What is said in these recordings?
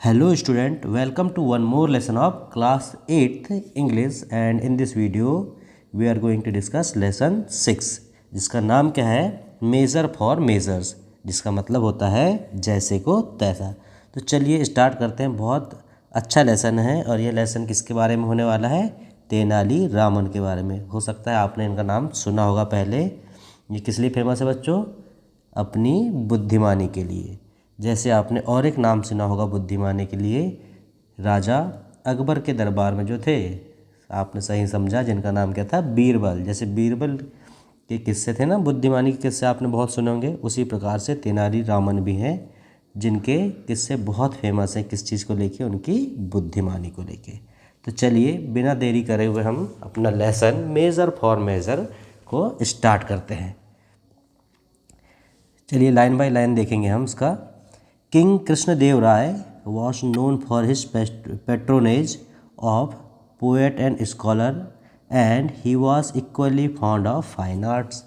Hello student, welcome to one more lesson of class 8th English, and in this video we are going to discuss lesson 6 जिसका नाम क्या है measure for measures, जिसका मतलब होता है जैसे को तैसा। तो चलिए स्टार्ट करते हैं। बहुत अच्छा लेसन है और ये लेसन किसके बारे में होने वाला है? तेनाली रामन के बारे में। हो सकता है आपने इनका नाम सुना होगा पहले। ये किस लिए फेमस है बच्चों? अपनी बुद्धिमानी के लिए। जैसे आपने और एक नाम सुना होगा बुद्धिमानी के लिए, राजा अकबर के दरबार में जो थे, आपने सही समझा, जिनका नाम क्या था? बीरबल। जैसे बीरबल के किस्से थे ना, बुद्धिमानी के किस्से आपने बहुत सुने होंगे, उसी प्रकार से तेनाली रामन भी हैं जिनके किस्से बहुत फेमस हैं। किस चीज़ को लेके? उनकी बुद्धिमानी को लेके। तो चलिए बिना देरी करे हुए हम अपना लेसन मेज़र फॉर मेज़र को स्टार्ट करते हैं। चलिए लाइन बाय लाइन देखेंगे हम इसका। King Krishnadeva Raya was known for his patronage of poet and scholar and he was equally fond of fine arts।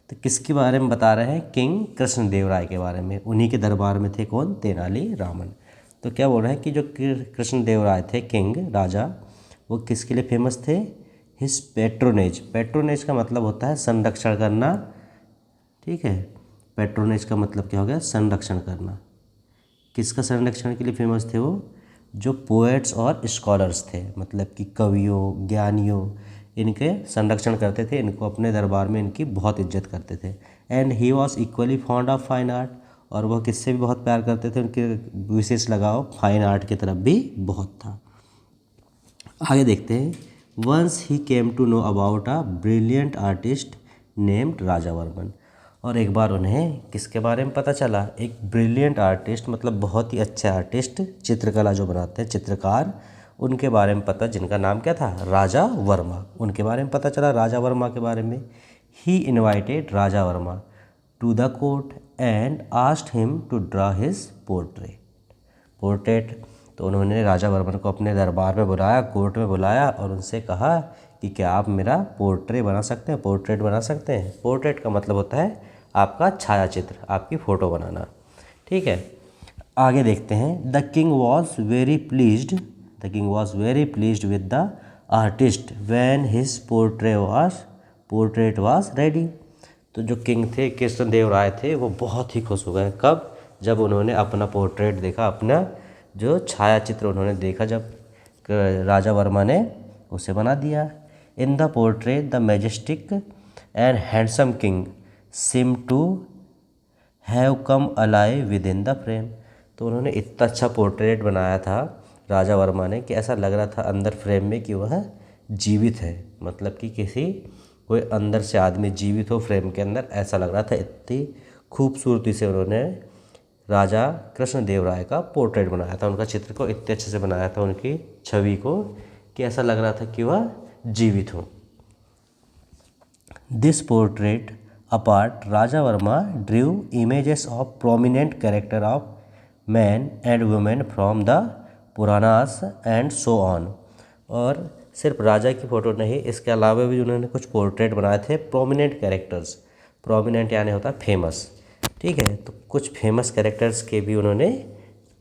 तो किसके बारे में बता रहे हैं? किंग कृष्णदेव राय के बारे में। उन्हीं के दरबार में थे कौन? तेनाली रामन। तो क्या बोल रहे हैं कि जो कृष्णदेव राय थे, किंग राजा, वो किसके लिए फेमस थे? His patronage. पेट्रोनेज का मतलब होता है संरक्षण करना। ठीक है, पेट्रोनेज का मतलब क्या हो गया? संरक्षण करना। किसका संरक्षण के लिए फेमस थे वो? जो पोएट्स और स्कॉलर्स थे, मतलब कि कवियों, ज्ञानियों, इनके संरक्षण करते थे। इनको अपने दरबार में इनकी बहुत इज्जत करते थे। And he was equally fond of fine art, और वह किससे भी बहुत प्यार करते थे? उनके विशेष लगाव फाइन आर्ट की तरफ भी बहुत था। आगे देखते हैं। Once he came to know about a brilliant artist named Raja Varman. और एक बार उन्हें किसके बारे में पता चला? एक ब्रिलियंट आर्टिस्ट, मतलब बहुत ही अच्छे आर्टिस्ट, चित्रकला जो बनाते हैं, चित्रकार, उनके बारे में पता, जिनका नाम क्या था? राजा वर्मा। उनके बारे में पता चला, राजा वर्मा के बारे में। He invited Raja Varma to the court and asked him to draw his portrait. तो उन्होंने राजा वर्मन को अपने दरबार में बुलाया, कोर्ट में बुलाया, और उनसे कहा कि क्या आप मेरा पोर्ट्रेट बना सकते हैं? पोर्ट्रेट बना सकते हैं। पोर्ट्रेट का मतलब होता है आपका छायाचित्र, आपकी फ़ोटो बनाना। ठीक है, आगे देखते हैं। The king was very pleased with the artist when his portrait was ready. तो जो किंग थे, कृष्णदेव राय थे, वो बहुत ही खुश हो गए। कब? जब उन्होंने अपना पोर्ट्रेट देखा, अपना जो छायाचित्र उन्होंने देखा, जब राजा वर्मा ने उसे बना दिया। In the portrait the majestic and handsome king seem to have come alive within the frame. तो उन्होंने इतना अच्छा पोर्ट्रेट बनाया था राजा वर्मा ने कि ऐसा लग रहा था अंदर फ्रेम में कि वह जीवित है, मतलब कि कोई अंदर से आदमी जीवित हो फ्रेम के अंदर, ऐसा लग रहा था। इतनी खूबसूरती से उन्होंने राजा कृष्णदेव राय का पोर्ट्रेट बनाया था। उनका चित्र को इतने अच्छे से बनाया था, उनकी छवि को, कि ऐसा लग रहा था कि वह जीवित हो। This portrait apart, Raja Verma Drew images of prominent character of man and women from the Puranas and so on. और सिर्फ राजा की फ़ोटो नहीं, इसके अलावा भी उन्होंने कुछ पोर्ट्रेट बनाए थे प्रोमिनेंट कैरेक्टर्स। प्रोमिनेंट यानी होता है फेमस। ठीक है, तो कुछ फेमस कैरेक्टर्स के भी उन्होंने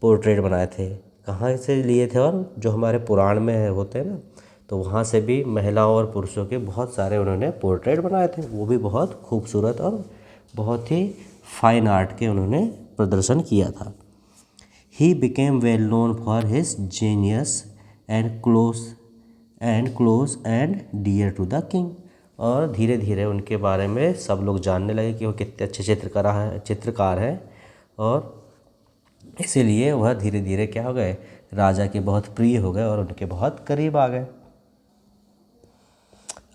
पोर्ट्रेट बनाए थे। कहाँ से लिए थे? और जो हमारे पुराण में होते हैं ना, तो वहाँ से भी महिलाओं और पुरुषों के बहुत सारे उन्होंने पोर्ट्रेट बनाए थे। वो भी बहुत खूबसूरत और बहुत ही फाइन आर्ट के उन्होंने प्रदर्शन किया था। He became well known for his genius and close and dear to the king. और धीरे धीरे उनके बारे में सब लोग जानने लगे कि वो कितने अच्छे चित्रकार हैं, और इसीलिए वह धीरे धीरे क्या हो गए? राजा के बहुत प्रिय हो गए और उनके बहुत करीब आ गए।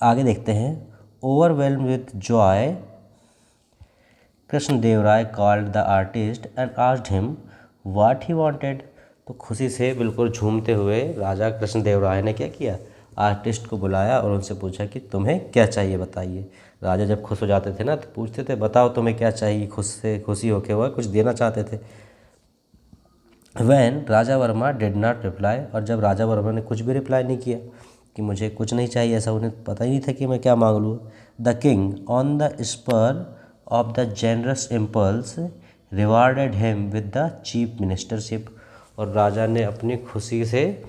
आगे देखते हैं। Overwhelm with joy, Krishnadeva Raya called the artist and asked him what he wanted. तो खुशी से बिल्कुल झूमते हुए राजा कृष्णदेव राय ने क्या किया? आर्टिस्ट को बुलाया और उनसे पूछा कि तुम्हें क्या चाहिए, बताइए। राजा जब खुश हो जाते थे ना, तो पूछते थे बताओ तुम्हें क्या चाहिए। खुशी होके वह कुछ देना चाहते थे। When Raja Varma did not reply, और जब राजा वर्मा ने कुछ भी रिप्लाई नहीं किया कि मुझे कुछ नहीं चाहिए, ऐसा उन्हें पता ही नहीं था कि मैं क्या मांग लूँ। The king on the spur of the generous impulse rewarded him with the chief ministership. और राजा ने अपनी खुशी से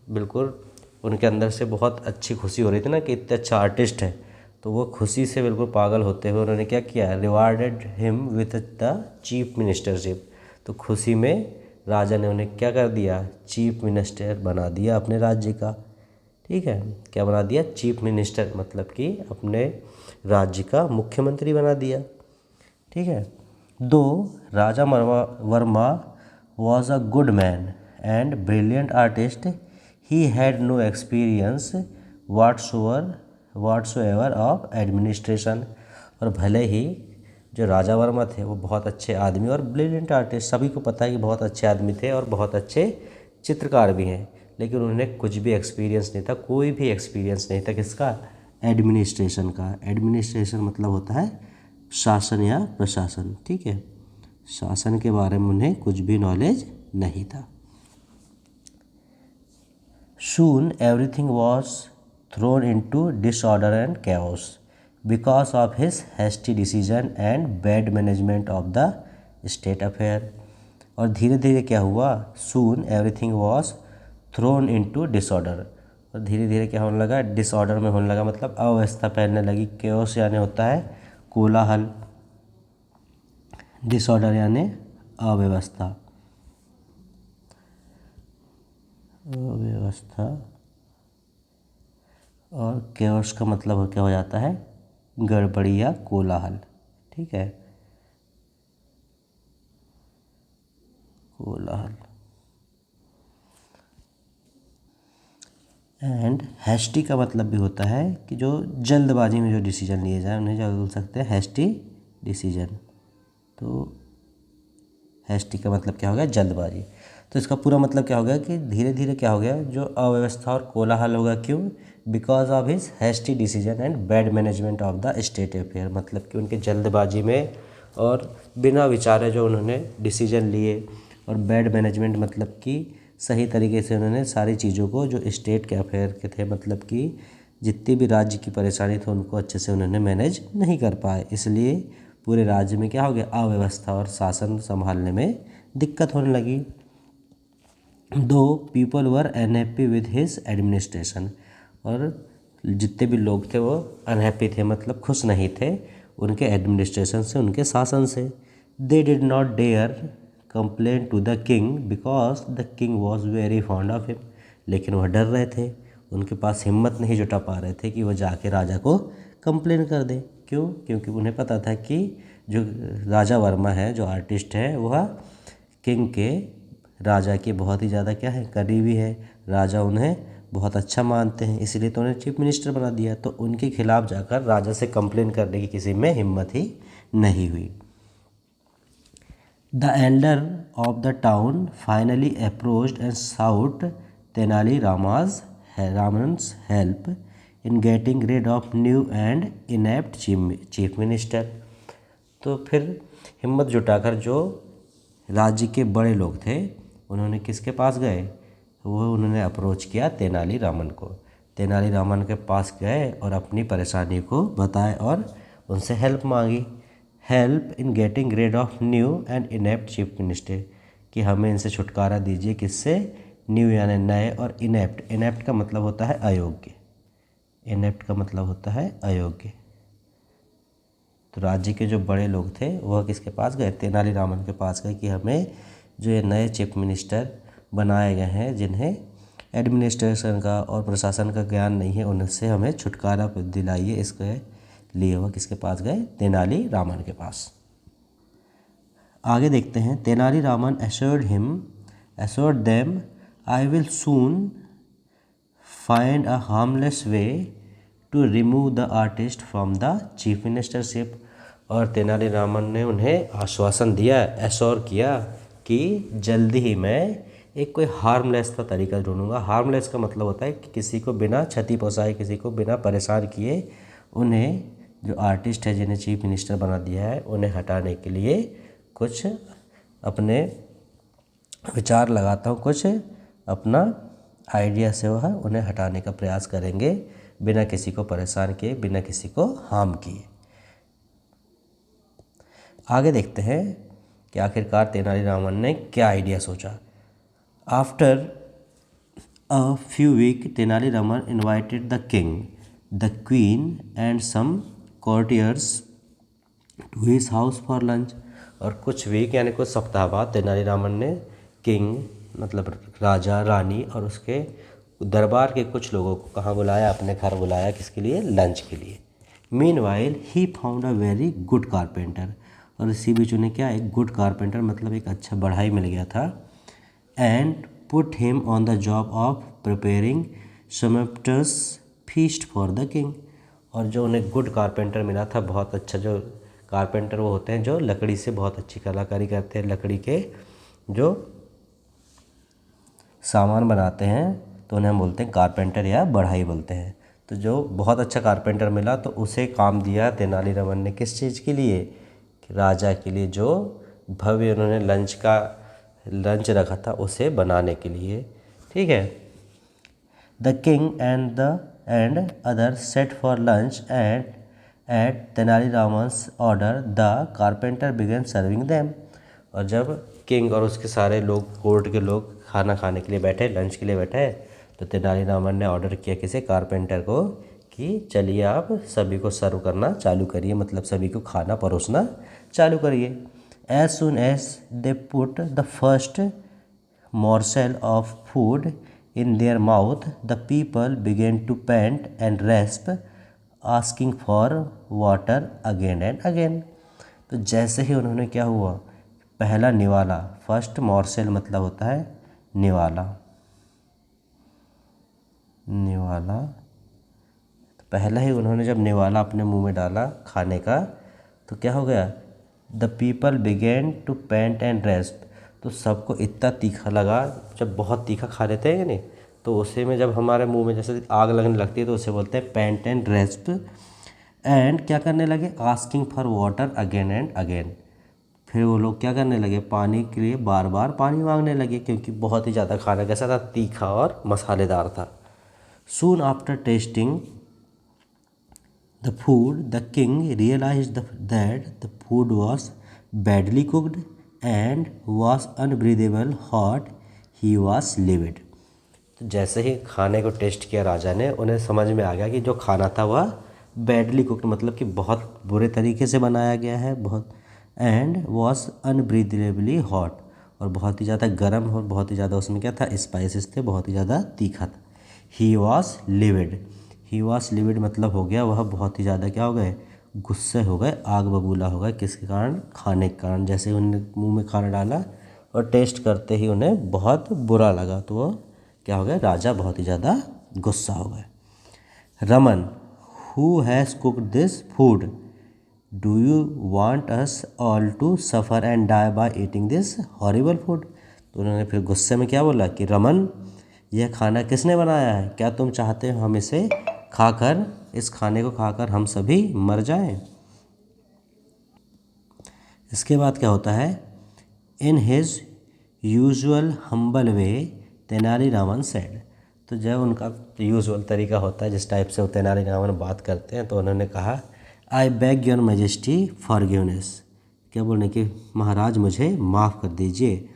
बिल्कुल, उनके अंदर से बहुत अच्छी खुशी हो रही थी ना कि इतने अच्छा आर्टिस्ट है, तो वो खुशी से बिल्कुल पागल होते हुए उन्होंने क्या किया, rewarded him with the chief ministership. तो खुशी में राजा ने उन्हें क्या कर दिया, चीफ मिनिस्टर बना दिया अपने राज्य का। ठीक है, क्या बना दिया, चीफ मिनिस्टर, मतलब कि अपने राज्य का मुख्यमंत्री बना दिया। ठीक है, दो Raja Varma was a good man and brilliant artist, he had no experience whatsoever of administration. और भले ही जो राजा वर्मा थे वो बहुत अच्छे आदमी और ब्रिलियंट आर्टिस्ट, सभी को पता है कि बहुत अच्छे आदमी थे और बहुत अच्छे चित्रकार भी हैं, लेकिन उन्हें कुछ भी एक्सपीरियंस नहीं था, कोई भी एक्सपीरियंस नहीं था किसका, एडमिनिस्ट्रेशन का। एडमिनिस्ट्रेशन मतलब होता है शासन या प्रशासन। ठीक है, शासन के बारे में उन्हें कुछ भी नॉलेज नहीं था। Soon everything was thrown into disorder and chaos because of his hasty decision and bad management of the state affair। और धीरे धीरे क्या हुआ, soon everything was thrown into disorder। और धीरे धीरे क्या होने लगा, डिसऑर्डर में होने लगा, मतलब अव्यवस्था फैलने लगी। chaos यानी होता है कोलाहल, डिसऑर्डर यानी अव्यवस्था, अव्यवस्था। और केओस का मतलब क्या हो जाता है, गड़बड़ी या कोलाहल। ठीक है, कोलाहल। एंड हैस्टी का मतलब भी होता है कि जो जल्दबाजी में जो डिसीजन लिए जाए उन्हें क्या बोल सकते हैं, हैस्टी डिसीजन। तो हैस्टी का मतलब क्या हो गया, जल्दबाजी। तो इसका पूरा मतलब क्या हो गया कि धीरे धीरे क्या हो गया, जो अव्यवस्था और कोलाहल होगा, क्यों, because of his hasty decision and bad management of the state affair. मतलब कि उनके जल्दबाजी में और बिना विचारे जो उन्होंने डिसीजन लिए, और बैड मैनेजमेंट मतलब कि सही तरीके से उन्होंने सारी चीज़ों को जो स्टेट के अफेयर के थे, मतलब कि जितनी भी राज्य की परेशानी थी उनको अच्छे से उन्होंने मैनेज नहीं कर पाए, इसलिए पूरे राज्य में क्या हो गया, अव्यवस्था और शासन संभालने में दिक्कत होने लगी। दो people were unhappy with his administration. और जितने भी लोग थे वो अनहैप्पी थे, मतलब खुश नहीं थे उनके एडमिनिस्ट्रेशन से, उनके शासन से। They did not dare complain to the king because the king was very fond of him. लेकिन वह डर रहे थे, उनके पास हिम्मत नहीं जुटा पा रहे थे कि वह जाके राजा को कंप्लेन कर दें। क्यों, क्योंकि उन्हें पता था कि जो राजा वर्मा है, जो आर्टिस्ट है, वह किंग के, राजा के बहुत ही ज़्यादा क्या है, करीबी है। राजा उन्हें बहुत अच्छा मानते हैं, इसीलिए तो उन्हें चीफ मिनिस्टर बना दिया। तो उनके खिलाफ जाकर राजा से कंप्लेन करने की किसी में हिम्मत ही नहीं हुई। The elder of the town finally approached and sought Tenali Raman's help in getting rid of new and inept chief minister. तो फिर हिम्मत जुटाकर जो राज्य के बड़े लोग थे उन्होंने किसके पास गए, वो उन्होंने अप्रोच किया तेनालीरामन को। तेनालीरामन के पास गए और अपनी परेशानी को बताए और उनसे हेल्प मांगी। Help in getting rid of new and inept chief minister, कि हमें इनसे छुटकारा दीजिए, किससे, न्यू यानी नए, और इनेप्ट, इनेप्ट का मतलब होता है अयोग्य, इनेप्ट का मतलब होता है अयोग्य। तो राज्य के जो बड़े लोग थे वह किसके पास गए, तेनालीरामन के पास गए कि हमें जो ये नए चीफ मिनिस्टर बनाए गए हैं, जिन्हें एडमिनिस्ट्रेशन का और प्रशासन का ज्ञान नहीं है, उनसे हमें छुटकारा दिलाइए। इसके लिए वह किसके पास गए, तेनालीरामन के पास। आगे देखते हैं, Tenali Raman assured them, I will soon find a harmless way to remove the artist from the chief ministership। और तेनालीरामन ने उन्हें आश्वासन दिया, एश्योर किया कि जल्दी ही मैं एक कोई हार्मलेस का तरीका ढूंढूंगा। हार्मलेस का मतलब होता है कि किसी को बिना क्षति पहुंचाए, किसी को बिना परेशान किए, उन्हें जो आर्टिस्ट है जिन्हें चीफ मिनिस्टर बना दिया है, उन्हें हटाने के लिए कुछ अपने विचार लगाता हूँ, कुछ अपना आइडिया से वह उन्हें हटाने का प्रयास करेंगे, बिना किसी को परेशान किए, बिना किसी को हार्म किए। आगे देखते हैं कि आखिरकार तेनालीरामन ने क्या आइडिया सोचा। After a few weeks, Tenali Raman invited the king, the queen, and some courtiers to his house for lunch. और कुछ वीक यानी कुछ सप्ताह बाद तेनालीरामन ने किंग मतलब राजा रानी और उसके दरबार के कुछ लोगों को कहाँ बुलाया, अपने घर बुलाया, किसके लिए, लंच के लिए। Mean while he found a very good carpenter, और इसी बीच उन्हें क्या, एक गुड कारपेंटर मतलब एक अच्छा बढ़ाई मिल गया था। And put him on the job of preparing sumptuous feast for the king. और जो उन्हें गुड कारपेंटर मिला था, बहुत अच्छा, जो कारपेंटर वो होते हैं जो लकड़ी से बहुत अच्छी कलाकारी करते हैं, लकड़ी के जो सामान बनाते हैं, तो उन्हें हम बोलते हैं कारपेंटर या बढ़ाई बोलते हैं। तो जो बहुत अच्छा कारपेंटर मिला तो उसे काम दिया तेनालीरामन ने किस चीज़ के लिए, कि राजा के लिए जो भव्य उन्होंने लंच रखा था उसे बनाने के लिए। ठीक है। The king and other sat for lunch and at Tenali Raman's order the carpenter began serving them. और जब किंग और उसके सारे लोग, कोर्ट के लोग खाना खाने के लिए बैठे, लंच के लिए बैठे, तो तेनालीरामन ने ऑर्डर किया किसे, कारपेंटर को, कि चलिए आप सभी को सर्व करना चालू करिए, मतलब सभी को खाना परोसना चालू करिए। As soon as they put the first morsel of food in their mouth, the people began to pant and rasp, asking for water again and again. तो जैसे ही उन्होंने क्या हुआ, पहला निवाला, फर्स्ट मॉर्सेल मतलब होता है निवाला, तो पहला ही उन्होंने जब निवाला अपने मुंह में डाला खाने का, तो क्या हो गया, the people began to pant and rasp. तो सबको इतना तीखा लगा, जब बहुत तीखा खा लेते हैं नहीं, तो उसे में जब हमारे मुंह में जैसे आग लगने लगती है तो उसे बोलते हैं पैंट एंड रेस्प। एंड क्या करने लगे, asking for water again and again. फिर वो लोग क्या करने लगे, पानी के लिए बार बार पानी मांगने लगे, क्योंकि बहुत ही ज़्यादा खाना कैसा था, तीखा और मसालेदार था। Soon after testing the food, the king realized that the food was badly cooked and was unbreathable hot. He was livid. तो जैसे ही खाने को टेस्ट किया राजा ने, उन्हें समझ में आ गया कि जो खाना था वह बैडली कुक्ड मतलब कि बहुत बुरे तरीके से बनाया गया है, बहुत, एंड वॉज अनब्रीदेबली हॉट, और बहुत ही ज़्यादा गर्म और बहुत ही ज़्यादा उसमें क्या था, स्पाइसेस थे, बहुत ही ज़्यादा तीखा था। ही वॉज लिविड मतलब हो गया वह बहुत ही ज़्यादा क्या हो गए, गुस्से हो गए, आग बबूला हो गए, किसके कारण, खाने के कारण। जैसे ही उन्होंने मुंह में खाना डाला और टेस्ट करते ही उन्हें बहुत बुरा लगा, तो वो क्या हो गया, राजा बहुत ही ज़्यादा गुस्सा हो गए। Raman, who has cooked this food, do you want us all to suffer and die by eating this horrible food. तो उन्होंने फिर गुस्से में क्या बोला कि रमन, यह खाना किसने बनाया है, क्या तुम चाहते हो हम इसे खाकर, इस खाने को खाकर हम सभी मर जाएं। इसके बाद क्या होता है, in his usual humble way Tenali Raman said. तो जब उनका यूजुअल तरीका होता है, जिस टाइप से वो तेनालीरामन बात करते हैं, तो उन्होंने कहा, I beg your majesty forgiveness, क्या बोलने कि महाराज मुझे माफ़ कर दीजिए।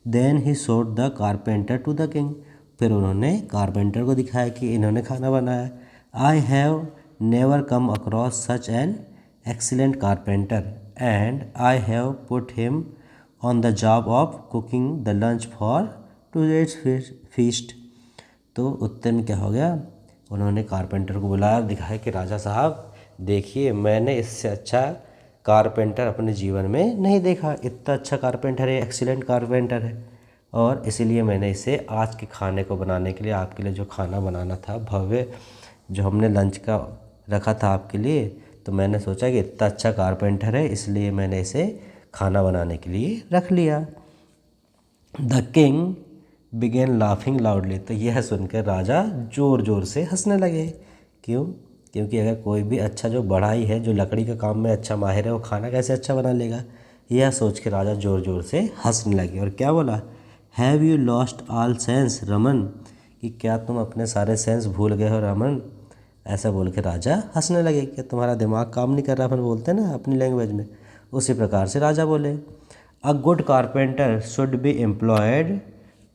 Then he showed the carpenter to the king, फिर उन्होंने कारपेंटर को दिखाया कि इन्होंने खाना बनाया। I have never come across such an excellent carpenter and I have put him on the job of cooking the lunch for today's feast. तो उत्तर में क्या हो गया, उन्होंने कारपेंटर को बुलाया और दिखाया कि राजा साहब देखिए, मैंने इससे अच्छा कारपेंटर अपने जीवन में नहीं देखा, इतना अच्छा कारपेंटर है, एक्सीलेंट कारपेंटर है, और इसीलिए मैंने इसे आज के खाने को बनाने के लिए, आपके लिए जो खाना बनाना था भव्य, जो हमने लंच का रखा था आपके लिए, तो मैंने सोचा कि इतना अच्छा कारपेंटर है, इसलिए मैंने इसे खाना बनाने के लिए रख लिया। The king began laughing loudly. तो यह सुनकर राजा ज़ोर ज़ोर से हंसने लगे। क्यों? क्योंकि अगर कोई भी अच्छा जो बढ़ाई है, जो लकड़ी का काम में अच्छा माहिर है, वो खाना कैसे अच्छा बना लेगा, यह सोच के राजा ज़ोर ज़ोर से हंसने लगे। और क्या बोला, have you lost all sense Raman, कि क्या तुम अपने सारे सेंस भूल गए हो रमन। ऐसा बोल के राजा हंसने लगे कि तुम्हारा दिमाग काम नहीं कर रहा, अपन बोलते हैं ना अपनी लैंग्वेज में, उसी प्रकार से राजा बोले। A good carpenter should be employed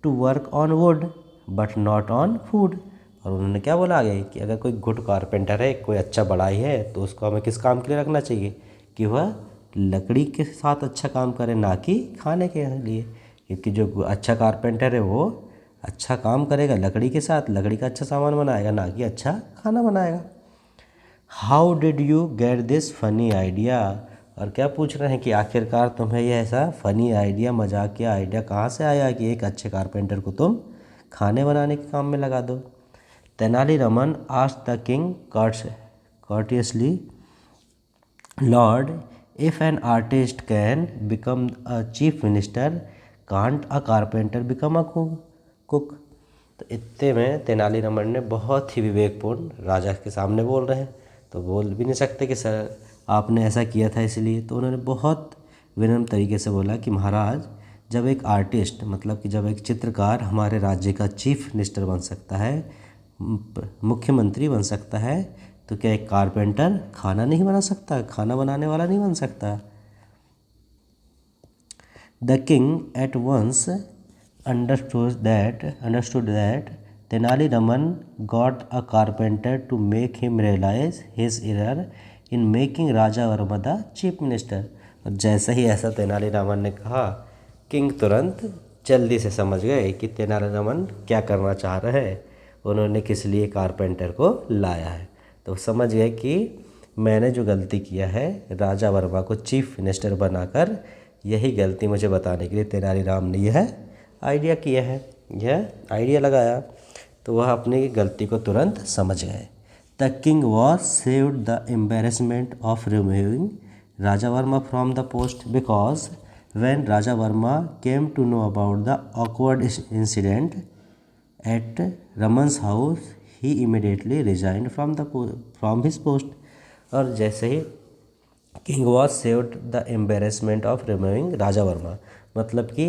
to work on wood but not on food. और उन्होंने क्या बोला आगे कि अगर कोई गुड कारपेंटर है, कोई अच्छा बढ़ाई है, तो उसको हमें किस काम के लिए रखना चाहिए कि वह लकड़ी के साथ अच्छा काम करे, ना कि खाने के लिए। क्योंकि जो अच्छा कारपेंटर है वो अच्छा काम करेगा लकड़ी के साथ, लकड़ी का अच्छा सामान बनाएगा, ना कि अच्छा खाना बनाएगा। How did you get this funny idea. और क्या पूछ रहे हैं कि आखिरकार तुम्हें यह ऐसा फनी आइडिया, मजाकिया आइडिया कहाँ से आया कि एक अच्छे कारपेंटर को तुम खाने बनाने के काम में लगा दो। Tenali Raman asked the king courteously, Lord, if an artist can become a chief minister, can't a carpenter become a cook? तो इतने में तेनालीरामन ने बहुत ही विवेकपूर्ण राजा के सामने बोल रहे हैं, तो बोल भी नहीं सकते कि सर आपने ऐसा किया था इसलिए। तो उन्होंने बहुत विनम्र तरीके से बोला कि महाराज, जब एक आर्टिस्ट मतलब कि जब एक चित्रकार हमारे राज्य का चीफ मिनिस्टर बन सकता है, मुख्यमंत्री बन सकता है, तो क्या एक कारपेंटर खाना नहीं बना सकता, खाना बनाने वाला नहीं बन सकता। The king at once understood that Tenali Raman got a carpenter to make him realize his error in making Raja Varma the chief minister। और जैसे ही ऐसा तेनालीरामन ने कहा, किंग तुरंत जल्दी से समझ गए कि तेनालीरामन क्या करना चाह रहे हैं, उन्होंने किस लिए कारपेंटर को लाया है। तो समझ गए कि मैंने जो गलती किया है राजा वर्मा को चीफ मिनिस्टर बनाकर, यही गलती मुझे बताने के लिए तेनालीराम ने यह आइडिया किया है, यह आइडिया लगाया। तो वह अपनी गलती को तुरंत समझ गए। The king was saved the embarrassment of removing Raja Varma from the post because when Raja Varma came to know about the awkward incident at Raman's house, he immediately resigned from his post. और जैसे ही king was saved the embarrassment of removing Raja Varma, मतलब कि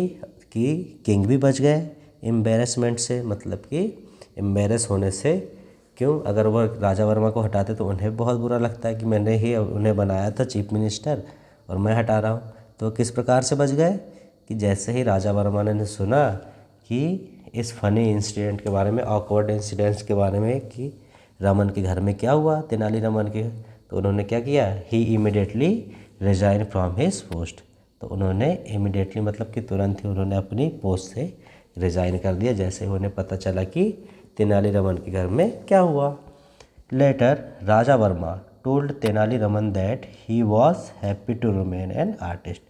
king भी बच गए embarrassment से, मतलब कि एम्बेरस होने से। क्यों? अगर वह राजा वर्मा को हटाते तो उन्हें बहुत बुरा लगता है कि मैंने ही उन्हें बनाया था चीफ मिनिस्टर और मैं हटा रहा हूँ। तो किस प्रकार से बच गए कि जैसे ही राजा वर्मा ने सुना कि इस फनी इंसिडेंट के बारे में, ऑकवर्ड इंसिडेंट्स के बारे में कि रमन के घर में क्या हुआ, तेनालीरामन के, तो उन्होंने क्या किया, he immediately resign from his post. तो उन्होंने इमीडिएटली मतलब कि तुरंत ही उन्होंने अपनी पोस्ट से रिज़ाइन कर दिया जैसे ही उन्हें पता चला कि तेनालीरामन के घर में क्या हुआ। Later Raja Varma told Tenaliraman that he was happy to remain an artist.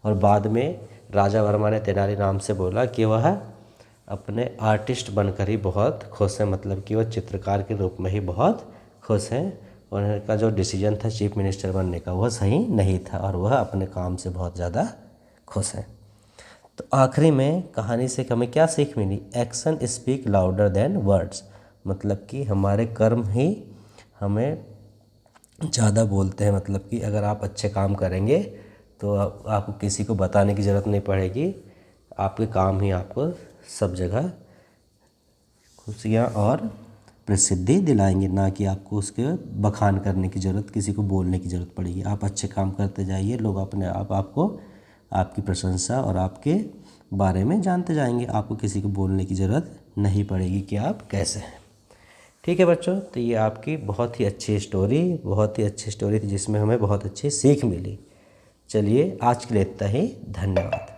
और बाद में राजा वर्मा ने तेनालीराम से बोला कि वह अपने आर्टिस्ट बनकर ही बहुत खुश हैं, मतलब कि वह चित्रकार के रूप में ही बहुत खुश हैं। उनका जो डिसीजन था चीफ मिनिस्टर बनने का वह सही नहीं था और वह अपने काम से बहुत ज़्यादा खुश हैं। तो आखिरी में कहानी से हमें क्या सीख मिली? Action speak louder than words, मतलब कि हमारे कर्म ही हमें ज़्यादा बोलते हैं। मतलब कि अगर आप अच्छे काम करेंगे तो आपको किसी को बताने की ज़रूरत नहीं पड़ेगी, आपके काम ही आपको सब जगह खुशियाँ और प्रसिद्धि दिलाएंगे, ना कि आपको उसके बखान करने की ज़रूरत, किसी को बोलने की ज़रूरत पड़ेगी। आप अच्छे काम करते जाइए, लोग अपने आप आपको आपकी प्रशंसा और आपके बारे में जानते जाएंगे, आपको किसी को बोलने की ज़रूरत नहीं पड़ेगी कि आप कैसे हैं। ठीक है बच्चों, तो ये आपकी बहुत ही अच्छी स्टोरी थी जिसमें हमें बहुत अच्छी सीख मिली। चलिए आज के लिए इतना ही, धन्यवाद।